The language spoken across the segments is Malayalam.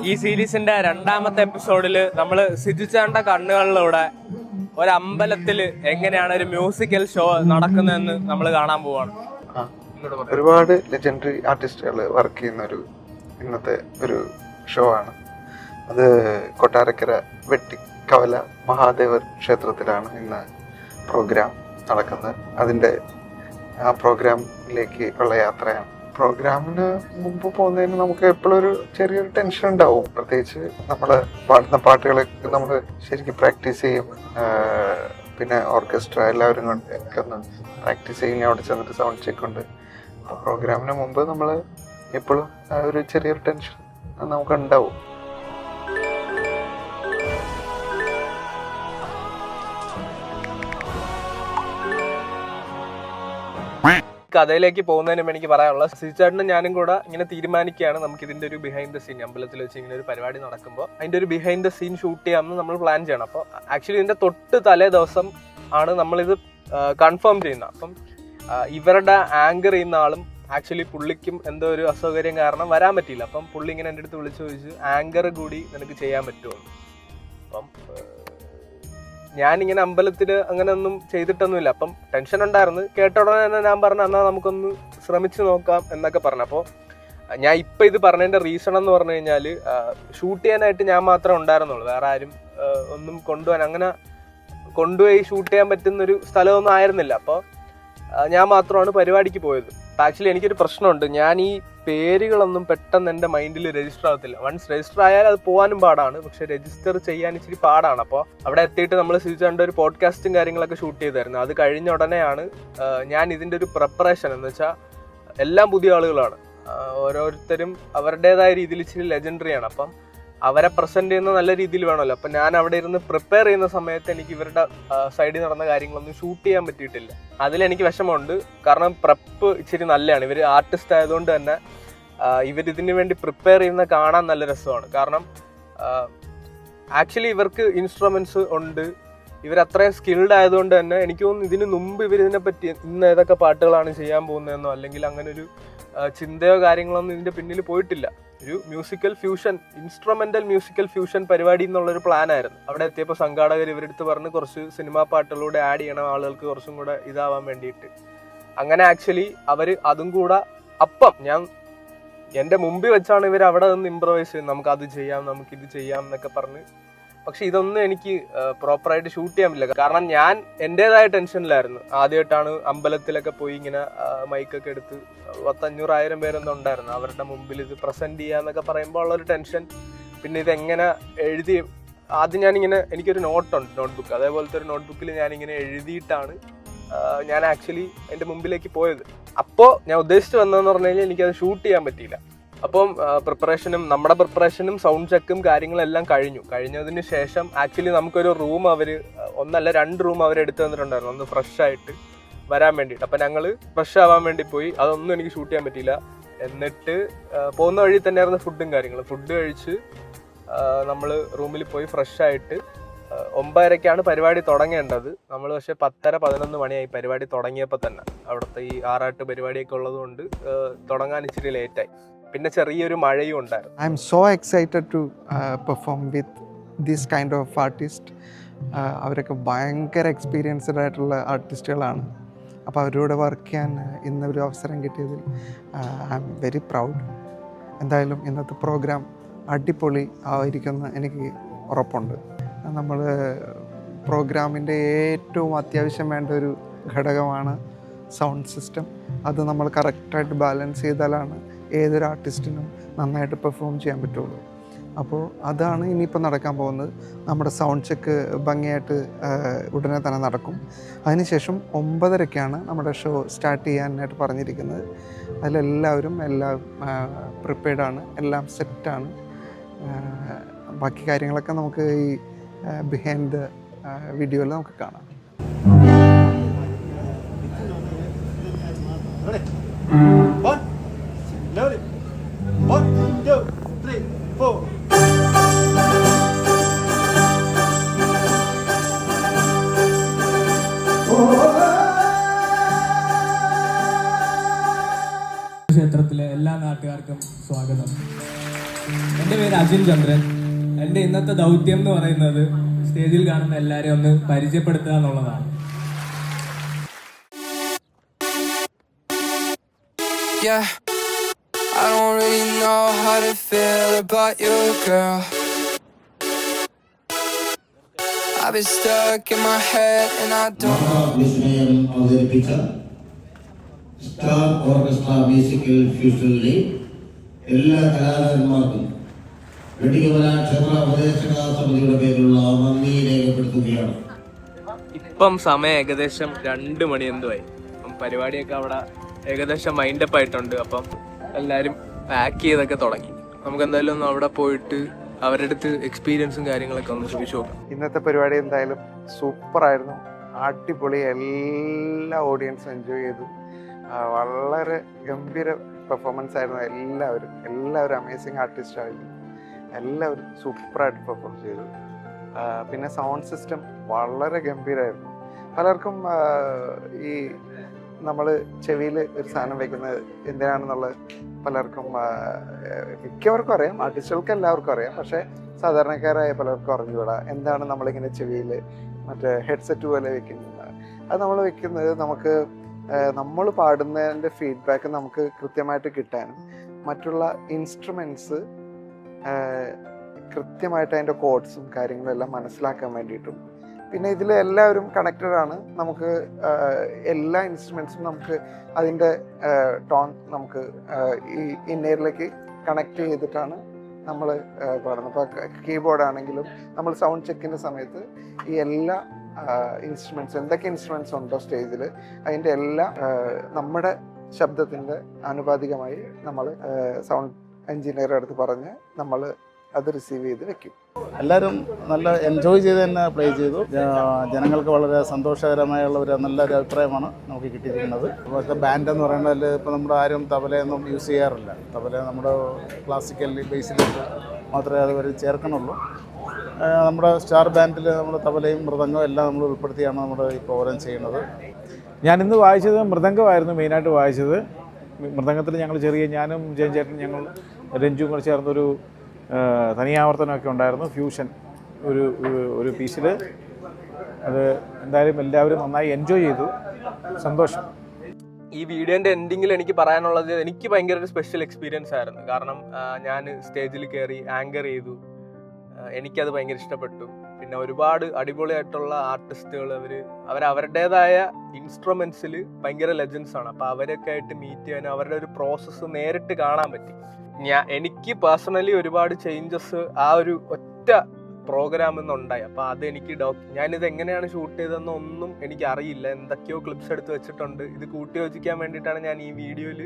ഈ സീരീസിന്റെ രണ്ടാമത്തെ എപ്പിസോഡിൽ നമ്മൾ സിജുചാണ്ട കണ്ണുകളിലൂടെ ഒരമ്പലത്തിൽ എങ്ങനെയാണ് ഒരു മ്യൂസിക്കൽ ഷോ നടക്കുന്നതെന്ന് നമ്മൾ കാണാൻ പോവാണ്. ഒരുപാട് ലെജൻഡറി ആർട്ടിസ്റ്റുകൾ വർക്ക് ചെയ്യുന്ന ഇന്നത്തെ ഒരു ഷോ ആണ്. അത് കൊട്ടാരക്കര വെട്ടിക്കവല മഹാദേവർ ക്ഷേത്രത്തിലാണ് ഇന്ന് പ്രോഗ്രാം നടക്കുന്നത്. അതിൻ്റെ ആ പ്രോഗ്രാമിലേക്ക് ഉള്ള യാത്രയാണ്. പ്രോഗ്രാമിന് മുമ്പ് പോകുന്നതിന് നമുക്ക് എപ്പോഴും ഒരു ചെറിയൊരു ടെൻഷൻ ഉണ്ടാവും. പ്രത്യേകിച്ച് നമ്മൾ പാടുന്ന പാട്ടുകളൊക്കെ നമ്മൾ ശരിക്കും പ്രാക്ടീസ് ചെയ്യും. പിന്നെ ഓർക്കസ്ട്ര എല്ലാവരും ഒക്കെ ഒന്ന് പ്രാക്ടീസ് ചെയ്യും. അവിടെ ചെന്നിട്ട് സൗണ്ട് ചെക്ക് ഉണ്ട്. അപ്പോൾ പ്രോഗ്രാമിന് മുമ്പ് നമ്മൾ എപ്പോഴും ഒരു ചെറിയൊരു ടെൻഷൻ നമുക്ക് ഉണ്ടാവും. കഥയിലേക്ക് പോകുന്നതിനും എനിക്ക് പറയാനുള്ളത്, സിജുചേട്ടനും ഞാനും കൂടെ ഇങ്ങനെ തീരുമാനിക്കുകയാണ് നമുക്ക് ഇതിന്റെ ഒരു ബിഹൈൻഡ് ദ സീൻ, അമ്പലത്തിൽ വെച്ച് ഇങ്ങനെ ഒരു പരിപാടി നടക്കുമ്പോൾ അതിന്റെ ഒരു ബിഹൈൻഡ് ദ സീൻ ഷൂട്ട് ചെയ്യാമെന്ന് നമ്മൾ പ്ലാൻ ചെയ്യണം. അപ്പോൾ ആക്ച്വലി ഇതിന്റെ തൊട്ട് തലേ ദിവസം ആണ് നമ്മളിത് കൺഫേം ചെയ്യുന്നത്. അപ്പം ഇവരുടെ ആങ്കർ ചെയ്യുന്ന ആളും ആക്ച്വലി പുള്ളിക്കും എന്തോ ഒരു അസൗകര്യം കാരണം വരാൻ പറ്റിയില്ല. അപ്പം പുള്ളി ഇങ്ങനെ എൻ്റെ അടുത്ത് വിളിച്ചു ചോദിച്ചു, ആങ്കർ കൂടി നിനക്ക് ചെയ്യാൻ പറ്റുമോ? അപ്പം ഞാനിങ്ങനെ അമ്പലത്തിൽ അങ്ങനെ ഒന്നും ചെയ്തിട്ടൊന്നുമില്ല. അപ്പം ടെൻഷൻ ഉണ്ടായിരുന്നു. കേട്ട ഉടനെ തന്നെ ഞാൻ പറഞ്ഞു, എന്നാൽ നമുക്കൊന്ന് ശ്രമിച്ചു നോക്കാം എന്നൊക്കെ പറഞ്ഞു. അപ്പോൾ ഞാൻ ഇപ്പം ഇത് പറഞ്ഞതിൻ്റെ റീസൺ എന്ന് പറഞ്ഞു കഴിഞ്ഞാൽ, ഷൂട്ട് ചെയ്യാനായിട്ട് ഞാൻ മാത്രമേ ഉണ്ടായിരുന്നുള്ളൂ. വേറെ ആരും ഒന്നും കൊണ്ടുപോയി ഷൂട്ട് ചെയ്യാൻ പറ്റുന്നൊരു സ്ഥലമൊന്നും ആയിരുന്നില്ല. അപ്പോൾ ഞാൻ മാത്രമാണ് പരിപാടിക്ക് പോയത്. ആക്ച്വലി എനിക്കൊരു പ്രശ്നമുണ്ട്. ഞാൻ ഈ പേരുകളൊന്നും പെട്ടെന്ന് എൻ്റെ മൈൻഡിൽ രജിസ്റ്റർ ആകത്തില്ല. വൺസ് രജിസ്റ്റർ ആയാൽ അത് പോകാനും പാടാണ്, പക്ഷെ രജിസ്റ്റർ ചെയ്യാൻ ഇച്ചിരി പാടാണ്. അപ്പോൾ അവിടെ എത്തിയിട്ട് നമ്മൾ സിജുചേട്ടൻ്റെ ഒരു പോഡ്കാസ്റ്റും കാര്യങ്ങളൊക്കെ ഷൂട്ട് ചെയ്തായിരുന്നു. അത് കഴിഞ്ഞ ഉടനെയാണ് ഞാൻ ഇതിൻ്റെ ഒരു പ്രിപ്പറേഷൻ എന്ന് വെച്ചാൽ, എല്ലാം പുതിയ ആളുകളാണ്, ഓരോരുത്തരും അവരുടേതായ രീതിയിൽ ഇച്ചിരി ലെജൻഡറിയാണ്. അപ്പം അവരെ പ്രസന്റ് ചെയ്യുന്ന നല്ല രീതിയിൽ വേണമല്ലോ. അപ്പം ഞാൻ അവിടെ ഇരുന്ന് പ്രിപ്പയർ ചെയ്യുന്ന സമയത്ത് എനിക്ക് ഇവരുടെ സൈഡിൽ നടന്ന കാര്യങ്ങളൊന്നും ഷൂട്ട് ചെയ്യാൻ പറ്റിയിട്ടില്ല. അതിലെനിക്ക് വിഷമമുണ്ട്. കാരണം പ്രപ്പ് ഇച്ചിരി നല്ലതാണ്. ഇവർ ആർട്ടിസ്റ്റ് ആയതുകൊണ്ട് തന്നെ ഇവരിതിനു വേണ്ടി പ്രിപ്പയർ ചെയ്യുന്ന കാണാൻ നല്ല രസമാണ്. കാരണം ആക്ച്വലി ഇവർക്ക് ഇൻസ്ട്രുമെന്റ്സ് ഉണ്ട്. ഇവരത്രയും സ്കിൽഡ് ആയതുകൊണ്ട് തന്നെ എനിക്ക് തോന്നുന്നു ഇതിന് മുമ്പ് ഇവരിതിനെ പറ്റി ഇന്ന് ഏതൊക്കെ പാട്ടുകളാണ് ചെയ്യാൻ പോകുന്നതെന്നോ അല്ലെങ്കിൽ അങ്ങനെ ഒരു ചിന്തയോ കാര്യങ്ങളൊന്നും ഇതിന്റെ പിന്നിൽ പോയിട്ടില്ല. ഒരു musical fusion, instrumental musical fusion പരിപാടി എന്നുള്ളൊരു പ്ലാൻ ആയിരുന്നു. അവിടെ എത്തിയപ്പോൾ സംഘാടകർ ഇവരെടുത്ത് പറഞ്ഞ് കുറച്ച് സിനിമാ പാട്ടുകളിലൂടെ ആഡ് ചെയ്യണം ആളുകൾക്ക് കുറച്ചും കൂടെ ഇതാവാൻ വേണ്ടിയിട്ട്. അങ്ങനെ ആക്ച്വലി അവർ അതും കൂടെ അപ്പം എൻ്റെ മുമ്പിൽ വെച്ചാണ് ഇവർ അവിടെ നിന്ന് ഇംപ്രവൈസ് ചെയ്യുന്നത്. നമുക്ക് അത് ചെയ്യാം, നമുക്കിത് ചെയ്യാം എന്നൊക്കെ പറഞ്ഞ്. പക്ഷെ ഇതൊന്നും എനിക്ക് പ്രോപ്പറായിട്ട് ഷൂട്ട് ചെയ്യാൻ പറ്റില്ല. കാരണം ഞാൻ എൻ്റെതായ ടെൻഷനിലായിരുന്നു. ആദ്യമായിട്ടാണ് അമ്പലത്തിലൊക്കെ പോയി ഇങ്ങനെ മൈക്കൊക്കെ എടുത്ത് 500,000 പേരൊന്നും ഉണ്ടായിരുന്നു. അവരുടെ മുമ്പിൽ ഇത് പ്രസന്റ് ചെയ്യാന്നൊക്കെ പറയുമ്പോൾ ഉള്ളൊരു ടെൻഷൻ. പിന്നെ ഇതെങ്ങനെ എഴുതി, ആദ്യം ഞാനിങ്ങനെ, എനിക്കൊരു നോട്ടുണ്ട്, നോട്ട്ബുക്ക്, അതേപോലത്തെ ഒരു നോട്ട്ബുക്കിൽ ഞാനിങ്ങനെ എഴുതിയിട്ടാണ് ഞാൻ ആക്ച്വലി എൻ്റെ മുമ്പിലേക്ക് പോയത്. അപ്പോൾ ഞാൻ ഉദ്ദേശിച്ച് വന്നതെന്ന് പറഞ്ഞു കഴിഞ്ഞാൽ എനിക്കത് ഷൂട്ട് ചെയ്യാൻ പറ്റിയില്ല. അപ്പം നമ്മുടെ പ്രിപ്പറേഷനും സൗണ്ട് ചെക്കും കാര്യങ്ങളെല്ലാം കഴിഞ്ഞതിന് ശേഷം ആക്ച്വലി നമുക്കൊരു റൂം ഒന്നല്ല 2 റൂം അവരെടുത്ത് തന്നിട്ടുണ്ടായിരുന്നു, ഒന്ന് ഫ്രഷ് ആയിട്ട് വരാൻ വേണ്ടിയിട്ട്. അപ്പം ഞങ്ങൾ ഫ്രഷ് ആവാൻ വേണ്ടി പോയി. അതൊന്നും എനിക്ക് ഷൂട്ട് ചെയ്യാൻ പറ്റിയില്ല. എന്നിട്ട് പോകുന്ന വഴി തന്നെയായിരുന്നു ഫുഡ് കഴിച്ച് നമ്മൾ റൂമിൽ പോയി ഫ്രഷ് ആയിട്ട് 9:30-ക്കാണ് പരിപാടി തുടങ്ങേണ്ടത്. നമ്മൾ പക്ഷെ 10:30-11 മണിയായി പരിപാടി തുടങ്ങിയപ്പോൾ തന്നെ. അവിടുത്തെ ഈ ആറാട്ട് പരിപാടിയൊക്കെ ഉള്ളതുകൊണ്ട് തുടങ്ങാൻ ഇച്ചിരി ലേറ്റായി. പിന്നെ ചെറിയൊരു മഴയും ഉണ്ടായിരുന്നു. I am so excited to perform with this kind of artist. അവരൊക്കെ ഭയങ്കര എക്സ്പീരിയൻസ്ഡ് ആയിട്ടുള്ള ആർട്ടിസ്റ്റുകളാണ്. അപ്പോൾ അവരോട് വർക്ക് ചെയ്യാൻ ഇന്നൊരു അവസരം കിട്ടിയതിൽ ഐ എം വെരി പ്രൗഡ്. എന്തായാലും ഇന്നത്തെ പ്രോഗ്രാം അടിപൊളി ആയിരിക്കുമെന്ന് എനിക്ക് ഉറപ്പുണ്ട്. നമ്മൾ പ്രോഗ്രാമിൻ്റെ ഏറ്റവും അത്യാവശ്യം വേണ്ട ഒരു ഘടകമാണ് സൗണ്ട് സിസ്റ്റം. അത് നമ്മൾ കറക്റ്റായിട്ട് ബാലൻസ് ചെയ്താലാണ് ഏതൊരു ആർട്ടിസ്റ്റിനും നന്നായിട്ട് പെർഫോം ചെയ്യാൻ പറ്റുള്ളൂ. അപ്പോൾ അതാണ് ഇനിയിപ്പോൾ നടക്കാൻ പോകുന്നത്. നമ്മുടെ സൗണ്ട് ചെക്ക് ഭംഗിയായിട്ട് ഉടനെ തന്നെ നടക്കും. അതിനുശേഷം 9:30-ക്കാണ് നമ്മുടെ ഷോ സ്റ്റാർട്ട് ചെയ്യാനായിട്ട് പറഞ്ഞിരിക്കുന്നത്. അതിലെല്ലാവരും എല്ലാം പ്രിപ്പയർഡാണ്, എല്ലാം സെറ്റാണ്. ബാക്കി കാര്യങ്ങളൊക്കെ നമുക്ക് ഈ ബിഹൈൻഡ് ദ വീഡിയോയിൽ നമുക്ക് കാണാം. One, two, three, four. ക്ഷേത്രത്തിലെ എല്ലാ നാട്ടുകാർക്കും സ്വാഗതം. എൻ്റെ പേര് അജിൻ ചന്ദ്രൻ. എൻ്റെ ഇന്നത്തെ ദൗത്യം എന്ന് പറയുന്നത് സ്റ്റേജിൽ കാണുന്ന എല്ലാവരെയും ഒന്ന് പരിചയപ്പെടുത്തുക എന്നുള്ളതാണ്. Yeah, I don't really know how to feel about you, girl. I've been stuck in my head and I don't വിസ്മയം അവതരിപ്പിച്ച സ്റ്റാർ ഓർക്കസ്ട്ര മ്യൂസിക്കൽ ഫ്യൂഷനിലെ എല്ലാ കലാകാരന്മാർക്കും വെടികമല ക്ഷേത്ര ഉപദേശക സമിതിയുടെ പേരിലുള്ള നന്ദി രേഖപ്പെടുത്തുകയാണ്. ഇപ്പം സമയം ഏകദേശം 2 മണി എന്തുമായി. അപ്പം പരിപാടിയൊക്കെ അവിടെ ഏകദേശം മൈൻഡപ്പ് ആയിട്ടുണ്ട്. അപ്പം എല്ലാവരും പാക്ക് ചെയ്തൊക്കെ തുടങ്ങി. നമുക്ക് എന്തായാലും ഒന്ന് അവിടെ പോയിട്ട് അവരുടെ അടുത്ത് എക്സ്പീരിയൻസും കാര്യങ്ങളൊക്കെ ഒന്ന് ചോദിച്ചു നോക്കാം. ഇന്നത്തെ പരിപാടി എന്തായാലും സൂപ്പറായിരുന്നു, അടിപൊളി. എല്ലാ ഓഡിയൻസും എൻജോയ് ചെയ്തു. വളരെ ഗംഭീര പെർഫോമൻസ് ആയിരുന്നു. എല്ലാവരും അമേസിങ് ആർട്ടിസ്റ്റ് ആയിരുന്നു. എല്ലാവരും സൂപ്പറായിട്ട് പെർഫോം ചെയ്തു. പിന്നെ സൗണ്ട് സിസ്റ്റം വളരെ ഗംഭീരമായിരുന്നു. പലർക്കും ഈ നമ്മൾ ചെവിയിൽ ഒരു സാധനം വെക്കുന്നത് എന്തിനാണെന്നുള്ളത് പലർക്കും മിക്കവർക്കും അറിയാം, ആർട്ടിസ്റ്റുകൾക്ക് എല്ലാവർക്കും അറിയാം. പക്ഷേ സാധാരണക്കാരായ പലർക്കും അറിഞ്ഞുകൂടാ എന്താണ് നമ്മളിങ്ങനെ ചെവിയിൽ മറ്റേ ഹെഡ്സെറ്റ് പോലെ വെക്കുന്നത്. അത് നമ്മൾ വെക്കുന്നത് നമുക്ക് നമ്മൾ പാടുന്നതിൻ്റെ ഫീഡ്ബാക്ക് നമുക്ക് കൃത്യമായിട്ട് കിട്ടാനും മറ്റുള്ള ഇൻസ്ട്രുമെൻറ്റ്സ് കൃത്യമായിട്ട് അതിൻ്റെ കോഡ്സും കാര്യങ്ങളും എല്ലാം മനസ്സിലാക്കാൻ വേണ്ടിയിട്ടും. പിന്നെ ഇതിൽ എല്ലാവരും കണക്റ്റഡ് ആണ്. നമുക്ക് എല്ലാ ഇൻസ്ട്രുമെൻസും നമുക്ക് അതിൻ്റെ ടോൺ നമുക്ക് ഈ ഇന്നേറിലേക്ക് കണക്ട് ചെയ്തിട്ടാണ് നമ്മൾ പാടുന്നത്. ഇപ്പോൾ കീബോർഡ് ആണെങ്കിലും നമ്മൾ സൗണ്ട് ചെക്കിൻ്റെ സമയത്ത് ഈ എല്ലാ ഇൻസ്ട്രുമെൻറ്റ്സ് എന്തൊക്കെ ഇൻസ്ട്രുമെൻറ്റ്സ് ഉണ്ടോ സ്റ്റേജിൽ അതിൻ്റെ എല്ലാ നമ്മുടെ ശബ്ദത്തിൻ്റെ ആനുപാതികമായി നമ്മൾ സൗണ്ട് എഞ്ചിനീയറുടെ അടുത്ത് പറഞ്ഞ് നമ്മൾ അത് റിസീവ് ചെയ്ത് വെക്കും. എല്ലാവരും നല്ല എൻജോയ് ചെയ്ത് തന്നെ പ്ലേ ചെയ്തു. ജനങ്ങൾക്ക് വളരെ സന്തോഷകരമായുള്ള നല്ലൊരു അഭിപ്രായമാണ് നമുക്ക് കിട്ടിയിരിക്കുന്നത്. ഇപ്പോഴത്തെ ബാൻഡ് എന്ന് പറയുന്നതിൽ ഇപ്പോൾ നമ്മുടെ ആരും തബലയൊന്നും യൂസ് ചെയ്യാറില്ല. തബല നമ്മുടെ ക്ലാസിക്കൽ ബേസിലേക്ക് മാത്രമേ അതുവരെ ചേർക്കണുള്ളൂ. നമ്മുടെ സ്റ്റാർ ബാൻഡിൽ നമ്മുടെ തബലയും മൃദംഗവും എല്ലാം നമ്മൾ ഉൾപ്പെടുത്തിയാണ് നമ്മൾ ഈ പ്രോഗ്രാം ചെയ്യുന്നത്. ഞാനിന്ന് വായിച്ചത് മൃദംഗമായിരുന്നു മെയിനായിട്ട് വായിച്ചത്. മൃദംഗത്തിൽ ഞങ്ങൾ ഞാനും ജയൻ ചേട്ടനും ഞങ്ങൾ രഞ്ജുവും കൂടെ ചേർന്നൊരു തനിയാവർത്തനമൊക്കെ ഉണ്ടായിരുന്നു. ഫ്യൂഷൻ ഒരു പീസിൽ. അത് എന്തായാലും എല്ലാവരും നന്നായി എൻജോയ് ചെയ്തു. സന്തോഷം. ഈ വീഡിയോൻ്റെ എൻഡിങ്ങിൽ എനിക്ക് പറയാനുള്ളത്, എനിക്ക് ഭയങ്കര ഒരു സ്പെഷ്യൽ എക്സ്പീരിയൻസ് ആയിരുന്നു. കാരണം ഞാൻ സ്റ്റേജിൽ കയറി ആങ്കർ ചെയ്തു. എനിക്കത് ഭയങ്കര ഇഷ്ടപ്പെട്ടു. പിന്നെ ഒരുപാട് അടിപൊളിയായിട്ടുള്ള ആർട്ടിസ്റ്റുകൾ അവരുടേതായ ഇൻസ്ട്രുമെൻസിൽ ഭയങ്കര ലെജൻസ് ആണ്. അപ്പോൾ അവരൊക്കെ ആയിട്ട് മീറ്റ് ചെയ്യാനും അവരുടെ ഒരു പ്രോസസ്സ് നേരിട്ട് കാണാൻ പറ്റി. എനിക്ക് പേഴ്സണലി ഒരുപാട് ചേഞ്ചസ് ആ ഒരു ഒറ്റ പ്രോഗ്രാമിൽ നിന്നുണ്ടായി. അപ്പോൾ അതെനിക്ക് ഞാനിത് എങ്ങനെയാണ് ഷൂട്ട് ചെയ്തതെന്ന് ഒന്നും എനിക്ക് അറിയില്ല. എന്തൊക്കെയോ ക്ലിപ്സ് എടുത്ത് വെച്ചിട്ടുണ്ട്. ഇത് കൂട്ടി യോജിക്കാൻ വേണ്ടിയിട്ടാണ് ഞാൻ ഈ വീഡിയോയിൽ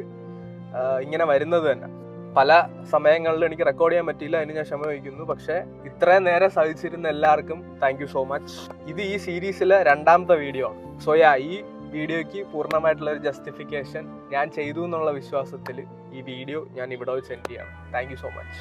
ഇങ്ങനെ വരുന്നത് തന്നെ. പല സമയങ്ങളിൽ എനിക്ക് റെക്കോർഡ് ചെയ്യാൻ പറ്റിയില്ല, അതിന് ഞാൻ ക്ഷമ വഹിക്കുന്നു. പക്ഷേ ഇത്രയും നേരം സഹിച്ചിരുന്ന എല്ലാവർക്കും താങ്ക് യു സോ മച്ച്. ഇത് ഈ സീരീസിലെ 2ാമത്തെ വീഡിയോ ആണ്. സോ ഈ വീഡിയോയ്ക്ക് പൂർണ്ണമായിട്ടുള്ള ഒരു ജസ്റ്റിഫിക്കേഷൻ ഞാൻ ചെയ്തു എന്നുള്ള വിശ്വാസത്തിൽ ഈ വീഡിയോ ഞാൻ ഇവിടെ വെച്ച് സെൻഡ് ചെയ്യണം. Thank you so much.